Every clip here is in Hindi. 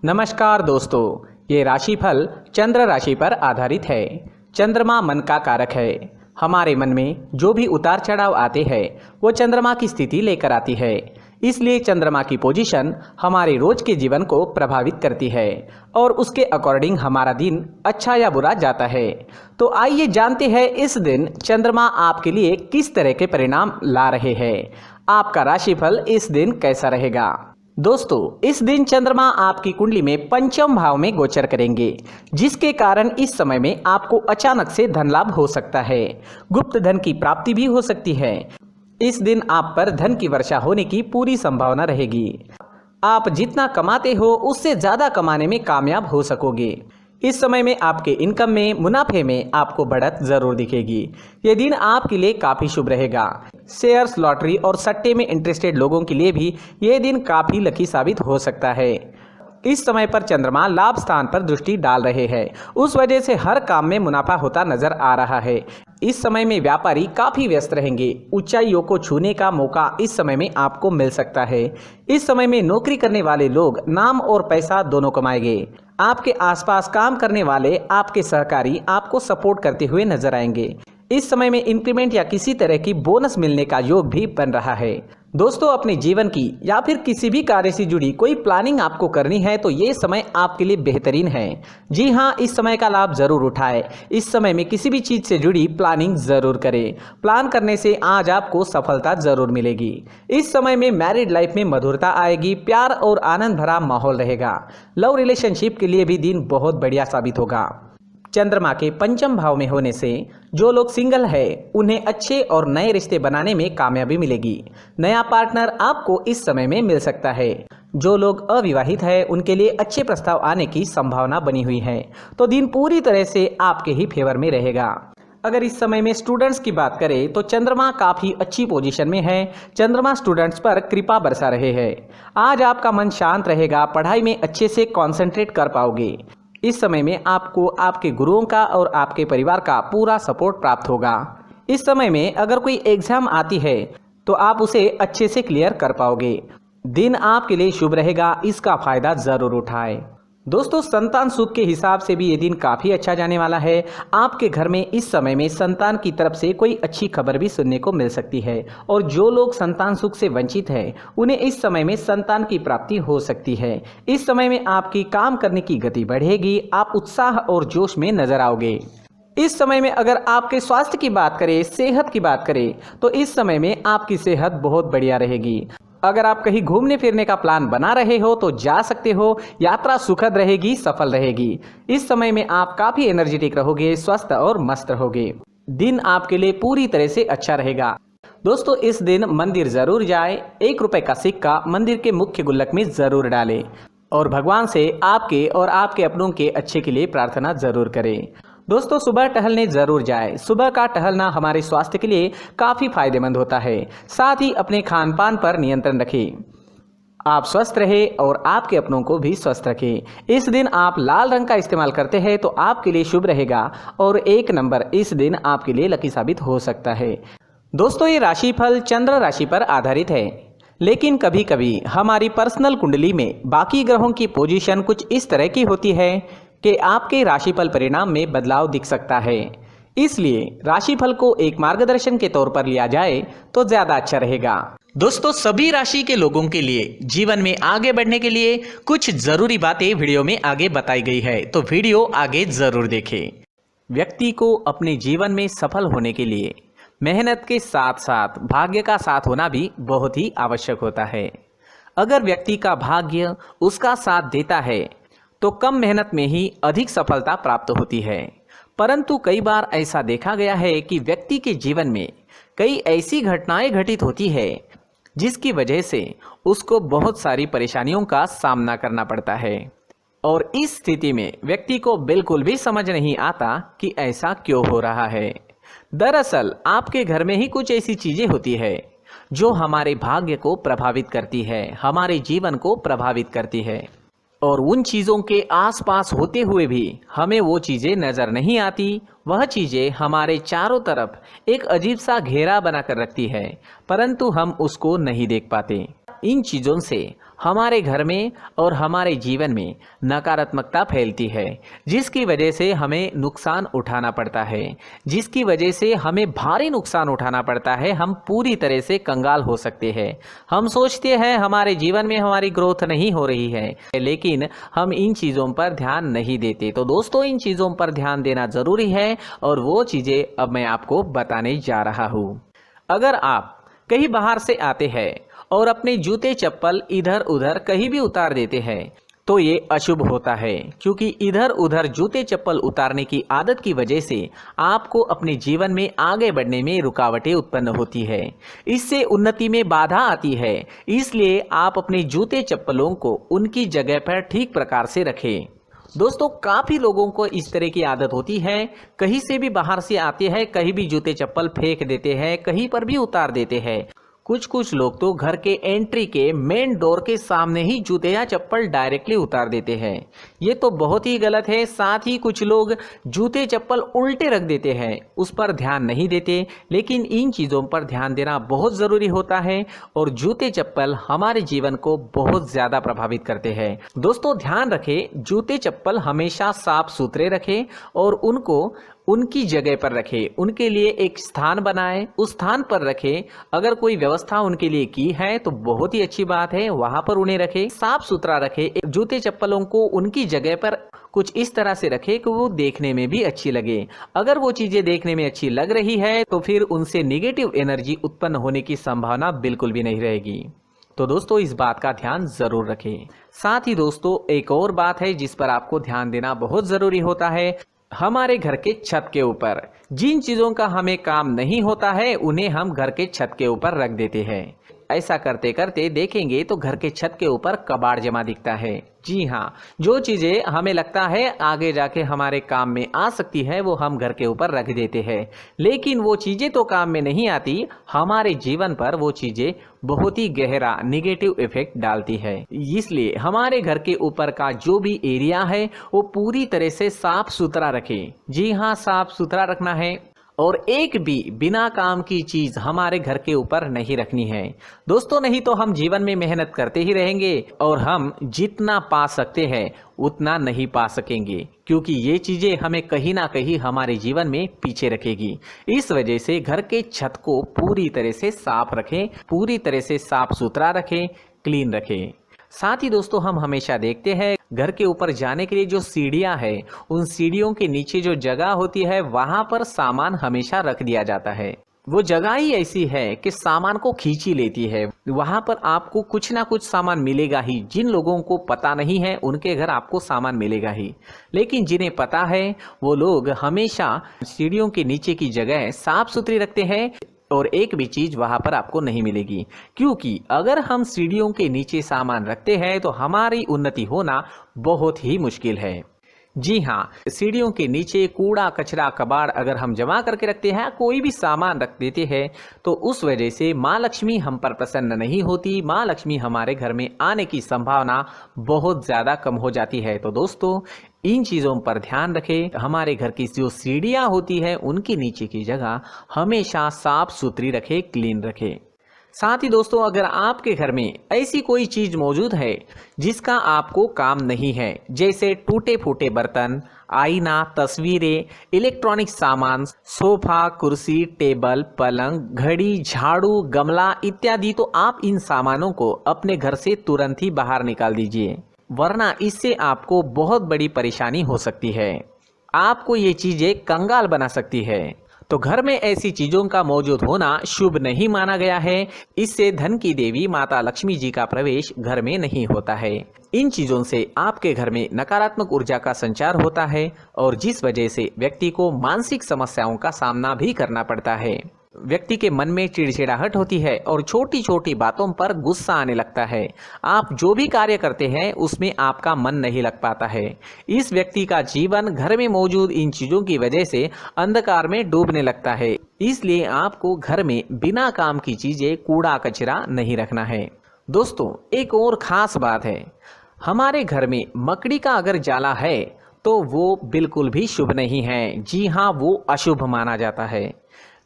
नमस्कार दोस्तों, ये राशिफल चंद्र राशि पर आधारित है। चंद्रमा मन का कारक है। हमारे मन में जो भी उतार चढ़ाव आते हैं वो चंद्रमा की स्थिति लेकर आती है। इसलिए चंद्रमा की पोजीशन हमारे रोज के जीवन को प्रभावित करती है और उसके अकॉर्डिंग हमारा दिन अच्छा या बुरा जाता है। तो आइए जानते हैं इस दिन चंद्रमा आपके लिए किस तरह के परिणाम ला रहे हैं। आपका राशिफल इस दिन कैसा रहेगा। दोस्तों, इस दिन चंद्रमा आपकी कुंडली में पंचम भाव में गोचर करेंगे, जिसके कारण इस समय में आपको अचानक से धन लाभ हो सकता है। गुप्त धन की प्राप्ति भी हो सकती है। इस दिन आप पर धन की वर्षा होने की पूरी संभावना रहेगी। आप जितना कमाते हो उससे ज्यादा कमाने में कामयाब हो सकोगे। इस समय में आपके इनकम में, मुनाफे में आपको बढ़त जरूर दिखेगी। ये दिन आपके लिए काफी शुभ रहेगा। शेयर्स, लॉटरी और सट्टे में इंटरेस्टेड लोगों के लिए भी ये दिन काफी लकी साबित हो सकता है। इस समय पर चंद्रमा लाभ स्थान पर दृष्टि डाल रहे हैं, उस वजह से हर काम में मुनाफा होता नजर आ रहा है। इस समय में व्यापारी काफी व्यस्त रहेंगे। ऊंचाइयों को छूने का मौका इस समय में आपको मिल सकता है। इस समय में नौकरी करने वाले लोग नाम और पैसा दोनों कमाएंगे। आपके आसपास काम करने वाले आपके सहकारी आपको सपोर्ट करते हुए नजर आएंगे। इस समय में इंक्रीमेंट या किसी तरह की बोनस मिलने का योग भी बन रहा है। दोस्तों, अपने जीवन की या फिर किसी भी कार्य से जुड़ी कोई प्लानिंग आपको करनी है तो ये समय आपके लिए बेहतरीन है। जी हाँ, इस समय का लाभ जरूर उठाएं। इस समय में किसी भी चीज से जुड़ी प्लानिंग जरूर करें। प्लान करने से आज आपको सफलता जरूर मिलेगी। इस समय में मैरिड लाइफ में मधुरता आएगी। प्यार और आनंद भरा माहौल रहेगा। लव रिलेशनशिप के लिए भी दिन बहुत बढ़िया साबित होगा। चंद्रमा के पंचम भाव में होने से जो लोग सिंगल है उन्हें अच्छे और नए रिश्ते बनाने में कामयाबी मिलेगी। नया पार्टनर आपको इस समय में मिल सकता है। जो लोग अविवाहित है उनके लिए अच्छे प्रस्ताव आने की संभावना बनी हुई है। तो दिन पूरी तरह से आपके ही फेवर में रहेगा। अगर इस समय में स्टूडेंट्स की बात करें तो चंद्रमा काफी अच्छी पोजीशन में है। चंद्रमा स्टूडेंट्स पर कृपा बरसा रहे हैं। आज आपका मन शांत रहेगा। पढ़ाई में अच्छे से कॉन्सेंट्रेट कर पाओगे। इस समय में आपको आपके गुरुओं का और आपके परिवार का पूरा सपोर्ट प्राप्त होगा। इस समय में अगर कोई एग्जाम आती है तो आप उसे अच्छे से क्लियर कर पाओगे। दिन आपके लिए शुभ रहेगा, इसका फायदा जरूर उठाएं। दोस्तों, संतान सुख के हिसाब से भी ये दिन काफी अच्छा जाने वाला है। आपके घर में इस समय में संतान की तरफ से कोई अच्छी खबर भी सुनने को मिल सकती है और जो लोग संतान सुख से वंचित हैं उन्हें इस समय में संतान की प्राप्ति हो सकती है। इस समय में आपकी काम करने की गति बढ़ेगी। आप उत्साह और जोश में नजर आओगे। इस समय में अगर आपके स्वास्थ्य की बात करें, सेहत की बात करें तो इस समय में आपकी सेहत बहुत बढ़िया रहेगी। अगर आप कहीं घूमने फिरने का प्लान बना रहे हो तो जा सकते हो। यात्रा सुखद रहेगी, सफल रहेगी। इस समय में आप काफी एनर्जेटिक रहोगे, स्वस्थ और मस्त रहोगे। दिन आपके लिए पूरी तरह से अच्छा रहेगा। दोस्तों, इस दिन मंदिर जरूर जाए। 1 रुपए का सिक्का मंदिर के मुख्य गुल्लक में जरूर डालें और भगवान से आपके और आपके अपनों के अच्छे के लिए प्रार्थना जरूर करें। दोस्तों, सुबह टहलने जरूर जाए। सुबह का टहलना हमारे स्वास्थ्य के लिए काफी फायदेमंद होता है। साथ ही अपने खान पान पर नियंत्रण रखें। आप स्वस्थ रहे और आपके अपनों को भी स्वस्थ रखें। इस दिन आप लाल रंग का इस्तेमाल करते हैं तो आपके लिए शुभ रहेगा और 1 नंबर इस दिन आपके लिए लकी साबित हो सकता है। दोस्तों, ये राशिफल चंद्र राशि पर आधारित है, लेकिन कभी कभी हमारी पर्सनल कुंडली में बाकी ग्रहों की पोजीशन कुछ इस तरह की होती है कि आपके राशिफल परिणाम में बदलाव दिख सकता है। इसलिए राशिफल को एक मार्गदर्शन के तौर पर लिया जाए तो ज्यादा अच्छा रहेगा। दोस्तों, सभी राशि के लोगों के लिए जीवन में आगे बढ़ने के लिए कुछ जरूरी बातें वीडियो में आगे बताई गई है, तो वीडियो आगे जरूर देखें। व्यक्ति को अपने जीवन में सफल होने के लिए मेहनत के साथ साथ भाग्य का साथ होना भी बहुत ही आवश्यक होता है। अगर व्यक्ति का भाग्य उसका साथ देता है तो कम मेहनत में ही अधिक सफलता प्राप्त होती है। परंतु कई बार ऐसा देखा गया है कि व्यक्ति के जीवन में कई ऐसी घटनाएं घटित होती है जिसकी वजह से उसको बहुत सारी परेशानियों का सामना करना पड़ता है और इस स्थिति में व्यक्ति को बिल्कुल भी समझ नहीं आता कि ऐसा क्यों हो रहा है। दरअसल आपके घर में ही कुछ ऐसी चीजें होती है जो हमारे भाग्य को प्रभावित करती है, हमारे जीवन को प्रभावित करती है और उन चीज़ों के आसपास होते हुए भी हमें वो चीज़ें नज़र नहीं आती। वह चीज़ें हमारे चारों तरफ एक अजीब सा घेरा बनाकर रखती है, परंतु हम उसको नहीं देख पाते। इन चीज़ों से हमारे घर में और हमारे जीवन में नकारात्मकता फैलती है, जिसकी वजह से हमें नुकसान उठाना पड़ता है, जिसकी वजह से हमें भारी नुकसान उठाना पड़ता है। हम पूरी तरह से कंगाल हो सकते हैं। हम सोचते हैं हमारे जीवन में हमारी ग्रोथ नहीं हो रही है, लेकिन हम इन चीज़ों पर ध्यान नहीं देते। तो दोस्तों, इन चीज़ों पर ध्यान देना ज़रूरी है और वो चीज़ें अब मैं आपको बताने जा रहा हूँ। अगर आप कहीं बाहर से आते हैं और अपने जूते चप्पल इधर उधर कहीं भी उतार देते हैं तो ये अशुभ होता है, क्योंकि इधर उधर जूते चप्पल उतारने की आदत की वजह से आपको अपने जीवन में आगे बढ़ने में रुकावटें उत्पन्न होती है। इससे उन्नति में बाधा आती है। इसलिए आप अपने जूते चप्पलों को उनकी जगह पर ठीक प्रकार से रखें। दोस्तों, काफ़ी लोगों को इस तरह की आदत होती है, कहीं से भी बाहर से आते हैं, कहीं भी जूते चप्पल फेंक देते हैं, कहीं पर भी उतार देते हैं। कुछ लोग तो घर के एंट्री के मेन डोर के सामने ही जूते या चप्पल डायरेक्टली उतार देते हैं। ये तो बहुत ही गलत है। साथ ही कुछ लोग जूते चप्पल उल्टे रख देते हैं, उस पर ध्यान नहीं देते। लेकिन इन चीज़ों पर ध्यान देना बहुत ज़रूरी होता है और जूते चप्पल हमारे जीवन को बहुत ज़्यादा प्रभावित करते हैं। दोस्तों, ध्यान रखें, जूते चप्पल हमेशा साफ सुथरे रखें और उनको उनकी जगह पर रखें। उनके लिए एक स्थान बनाएं, उस स्थान पर रखें। अगर कोई व्यवस्था उनके लिए की है तो बहुत ही अच्छी बात है, वहां पर उन्हें रखें, साफ सुथरा रखें। जूते चप्पलों को उनकी जगह पर कुछ इस तरह से रखें कि वो देखने में भी अच्छी लगे। अगर वो चीजें देखने में अच्छी लग रही है तो फिर उनसे निगेटिव एनर्जी उत्पन्न होने की संभावना बिल्कुल भी नहीं रहेगी। तो दोस्तों, इस बात का ध्यान जरूर रखें। साथ ही दोस्तों, एक और बात है जिस पर आपको ध्यान देना बहुत जरूरी होता है। हमारे घर के छत के ऊपर जिन चीज़ों का हमें काम नहीं होता है उन्हें हम घर के छत के ऊपर रख देते हैं। ऐसा करते करते देखेंगे तो घर के छत के ऊपर कबाड़ जमा दिखता है। जी हाँ, जो चीज़ें हमें लगता है आगे जाके हमारे काम में आ सकती है वो हम घर के ऊपर रख देते हैं, लेकिन वो चीज़ें तो काम में नहीं आती। हमारे जीवन पर वो चीज़ें बहुत ही गहरा निगेटिव इफेक्ट डालती है। इसलिए हमारे घर के ऊपर का जो भी एरिया है वो पूरी तरह से साफ सुथरा रखें। जी हाँ, साफ सुथरा रखना है और एक भी बिना काम की चीज हमारे घर के ऊपर नहीं रखनी है। दोस्तों, नहीं तो हम जीवन में मेहनत करते ही रहेंगे और हम जितना पा सकते हैं उतना नहीं पा सकेंगे, क्योंकि ये चीजें हमें कहीं ना कहीं हमारे जीवन में पीछे रखेगी। इस वजह से घर के छत को पूरी तरह से साफ रखें, पूरी तरह से साफ सुथरा रखें, क्लीन रखें। साथ ही दोस्तों, हम हमेशा देखते हैं घर के ऊपर जाने के लिए जो सीढ़ियां है, उन सीढ़ियों के नीचे जो जगह होती है वहां पर सामान हमेशा रख दिया जाता है। वो जगह ही ऐसी है कि सामान को खींची लेती है। वहां पर आपको कुछ ना कुछ सामान मिलेगा ही। जिन लोगों को पता नहीं है उनके घर आपको सामान मिलेगा ही, लेकिन जिन्हें पता है वो लोग हमेशा सीढ़ियों के नीचे की जगह साफ सुथरी रखते हैं और एक भी चीज वहां पर आपको नहीं मिलेगी। क्योंकि अगर हम सीढ़ियों के नीचे सामान रखते हैं तो हमारी उन्नति होना बहुत ही मुश्किल है। जी हाँ, सीढ़ियों के नीचे कूड़ा कचरा कबाड़ अगर हम जमा करके रखते हैं, कोई भी सामान रख देते हैं, तो उस वजह से माँ लक्ष्मी हम पर प्रसन्न नहीं होती। माँ लक्ष्मी हमारे घर में आने की संभावना बहुत ज़्यादा कम हो जाती है। तो दोस्तों, इन चीज़ों पर ध्यान रखें। हमारे घर की जो सीढ़ियाँ होती है उनके नीचे की जगह हमेशा साफ सुथरी रखें, क्लीन रखें। साथ ही दोस्तों, अगर आपके घर में ऐसी कोई चीज मौजूद है जिसका आपको काम नहीं है, जैसे टूटे फूटे बर्तन, आईना, तस्वीरें, इलेक्ट्रॉनिक सामान, सोफा, कुर्सी, टेबल, पलंग, घड़ी, झाड़ू, गमला इत्यादि, तो आप इन सामानों को अपने घर से तुरंत ही बाहर निकाल दीजिए, वरना इससे आपको बहुत बड़ी परेशानी हो सकती है। आपको ये चीजें कंगाल बना सकती है। तो घर में ऐसी चीजों का मौजूद होना शुभ नहीं माना गया है। इससे धन की देवी माता लक्ष्मी जी का प्रवेश घर में नहीं होता है। इन चीजों से आपके घर में नकारात्मक ऊर्जा का संचार होता है और जिस वजह से व्यक्ति को मानसिक समस्याओं का सामना भी करना पड़ता है। व्यक्ति के मन में चिड़चिड़ाहट होती है और छोटी छोटी बातों पर गुस्सा आने लगता है। आप जो भी कार्य करते हैं उसमें आपका मन नहीं लग पाता है। इस व्यक्ति का जीवन घर में मौजूद इन चीजों की वजह से अंधकार में डूबने लगता है। इसलिए आपको घर में बिना काम की चीजें, कूड़ा कचरा नहीं रखना है। दोस्तों, एक और खास बात है, हमारे घर में मकड़ी का अगर जाला है तो वो बिल्कुल भी शुभ नहीं है। जी हाँ, वो अशुभ माना जाता है।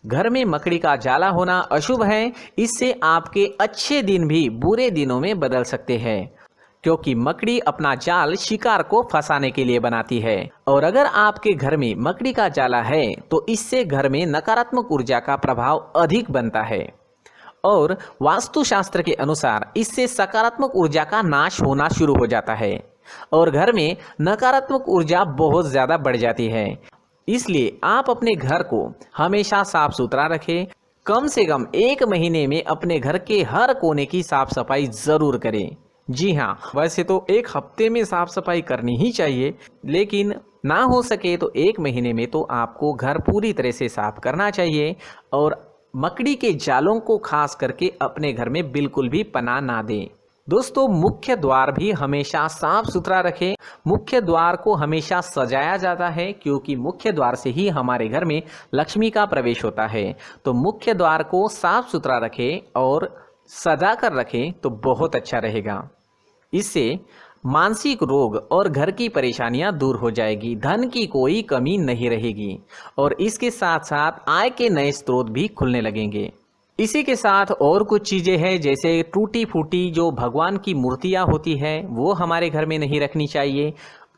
घर में मकड़ी का जाला होना अशुभ है। इससे आपके अच्छे दिन भी बुरे दिनों में बदल सकते हैं, क्योंकि मकड़ी अपना जाल शिकार को फंसाने के लिए बनाती है। और अगर आपके घर में मकड़ी का जाला है तो इससे घर में नकारात्मक ऊर्जा का प्रभाव अधिक बनता है और वास्तुशास्त्र के अनुसार इससे सकारात्मक ऊर्जा का नाश होना शुरू हो जाता है और घर में नकारात्मक ऊर्जा बहुत ज़्यादा बढ़ जाती है। इसलिए आप अपने घर को हमेशा साफ सुथरा रखें। कम से कम 1 महीने में अपने घर के हर कोने की साफ सफाई ज़रूर करें। जी हाँ, वैसे तो 1 हफ्ते में साफ सफाई करनी ही चाहिए, लेकिन ना हो सके तो 1 महीने में तो आपको घर पूरी तरह से साफ करना चाहिए और मकड़ी के जालों को खास करके अपने घर में बिल्कुल भी पनाह ना दें। दोस्तों, मुख्य द्वार भी हमेशा साफ सुथरा रखें। मुख्य द्वार को हमेशा सजाया जाता है, क्योंकि मुख्य द्वार से ही हमारे घर में लक्ष्मी का प्रवेश होता है। तो मुख्य द्वार को साफ सुथरा रखें और सजा कर रखें तो बहुत अच्छा रहेगा। इससे मानसिक रोग और घर की परेशानियां दूर हो जाएगी, धन की कोई कमी नहीं रहेगी और इसके साथ साथ आय के नए स्रोत भी खुलने लगेंगे। इसी के साथ और कुछ चीज़ें हैं, जैसे टूटी फूटी जो भगवान की मूर्तियां होती है वो हमारे घर में नहीं रखनी चाहिए।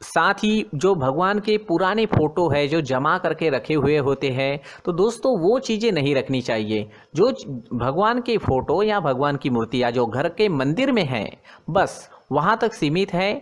साथ ही जो भगवान के पुराने फोटो है जो जमा करके रखे हुए होते हैं, तो दोस्तों वो चीज़ें नहीं रखनी चाहिए। जो भगवान के फोटो या भगवान की मूर्तियाँ जो घर के मंदिर में हैं, बस वहाँ तक सीमित है।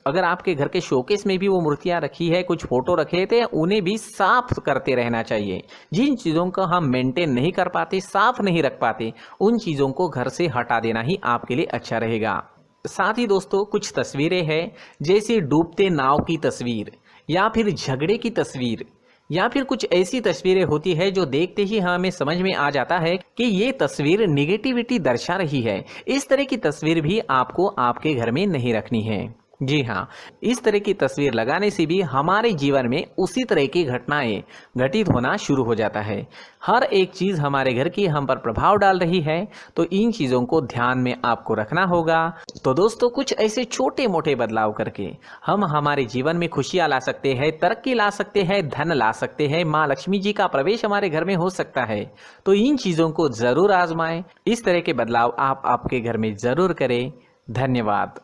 अगर आपके घर के शोकेस में भी वो मूर्तियाँ रखी है, कुछ फोटो रखे थे, उन्हें भी साफ करते रहना चाहिए। जिन चीज़ों को हम मेंटेन नहीं कर पाते, साफ नहीं रख पाते, उन चीज़ों को घर से हटा देना ही आपके लिए अच्छा रहेगा। साथ ही दोस्तों, कुछ तस्वीरें हैं, जैसे डूबते नाव की तस्वीर या फिर झगड़े की तस्वीर या फिर कुछ ऐसी तस्वीरें होती है जो देखते ही हमें समझ में आ जाता है कि ये तस्वीर निगेटिविटी दर्शा रही है। इस तरह की तस्वीर भी आपको आपके घर में नहीं रखनी है। जी हाँ, इस तरह की तस्वीर लगाने से भी हमारे जीवन में उसी तरह की घटनाएं घटित होना शुरू हो जाता है। हर एक चीज़ हमारे घर की हम पर प्रभाव डाल रही है, तो इन चीज़ों को ध्यान में आपको रखना होगा। तो दोस्तों, कुछ ऐसे छोटे मोटे बदलाव करके हम हमारे जीवन में खुशियाँ ला सकते हैं, तरक्की ला सकते हैं, धन ला सकते हैं, माँ लक्ष्मी जी का प्रवेश हमारे घर में हो सकता है। तो इन चीज़ों को ज़रूर आजमाएं। इस तरह के बदलाव आप आपके घर में ज़रूर करें। धन्यवाद।